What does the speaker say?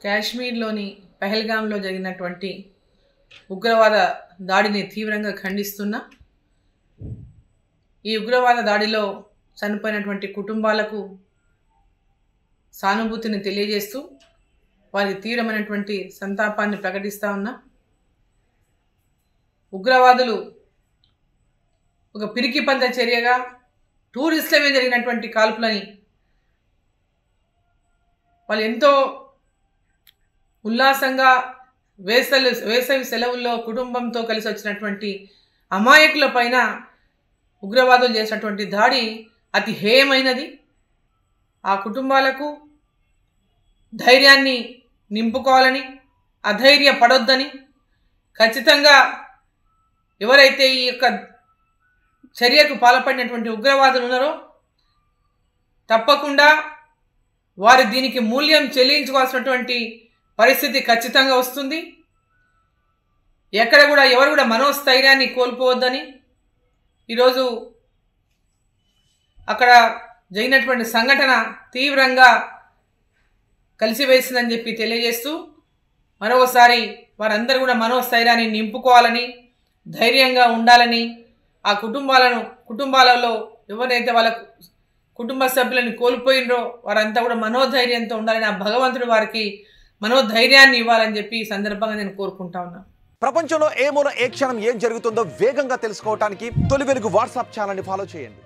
కాశ్మీర్లోని పహల్గామ్లో జరిగినటువంటి ఉగ్రవాద దాడిని తీవ్రంగా ఖండిస్తున్నా. ఈ ఉగ్రవాద దాడిలో చనిపోయినటువంటి కుటుంబాలకు సానుభూతిని తెలియజేస్తూ వారికి తీవ్రమైనటువంటి సంతాపాన్ని ప్రకటిస్తూ ఉన్నా. ఉగ్రవాదులు ఒక పిరికి పంద చర్యగా టూరిస్టుల మీద జరిగినటువంటి కాల్పులని వాళ్ళు ఎంతో ఉల్లాసంగా వేసవి సెలవుల్లో కుటుంబంతో కలిసి వచ్చినటువంటి అమాయకుల పైన ఉగ్రవాదులు చేసినటువంటి దాడి అతి హేయమైనది. ఆ కుటుంబాలకు ధైర్యాన్ని నింపుకోవాలని, అధైర్య పడొద్దని, ఖచ్చితంగా ఎవరైతే ఈ యొక్క చర్యకు పాల్పడినటువంటి ఉగ్రవాదులు ఉన్నారో తప్పకుండా వారు దీనికి మూల్యం చెల్లించుకోవాల్సినటువంటి పరిస్థితి ఖచ్చితంగా వస్తుంది. ఎక్కడ కూడా ఎవరు కూడా మనోస్థైర్యాన్ని కోల్పోవద్దని, ఈరోజు అక్కడ జరిగినటువంటి సంఘటన తీవ్రంగా కలిసివేసిందని చెప్పి తెలియజేస్తూ మరొకసారి వారందరూ కూడా మనోస్థైర్యాన్ని నింపుకోవాలని, ధైర్యంగా ఉండాలని, ఆ కుటుంబాలలో ఎవరైతే వాళ్ళ కుటుంబ సభ్యులను కోల్పోయినరో వారంతా కూడా మనోధైర్యంతో ఉండాలని, ఆ భగవంతుడు వారికి మనోధైర్యాన్ని ఇవ్వాలని చెప్పి ఈ సందర్భంగా నేను కోరుకుంటా ఉన్నాను. ప్రపంచంలో ఏ మూల ఏ క్షణం ఏం జరుగుతుందో వేగంగా తెలుసుకోవడానికి తొలి వెలుగు వాట్సాప్ ఛానల్ని ఫాలో చేయండి.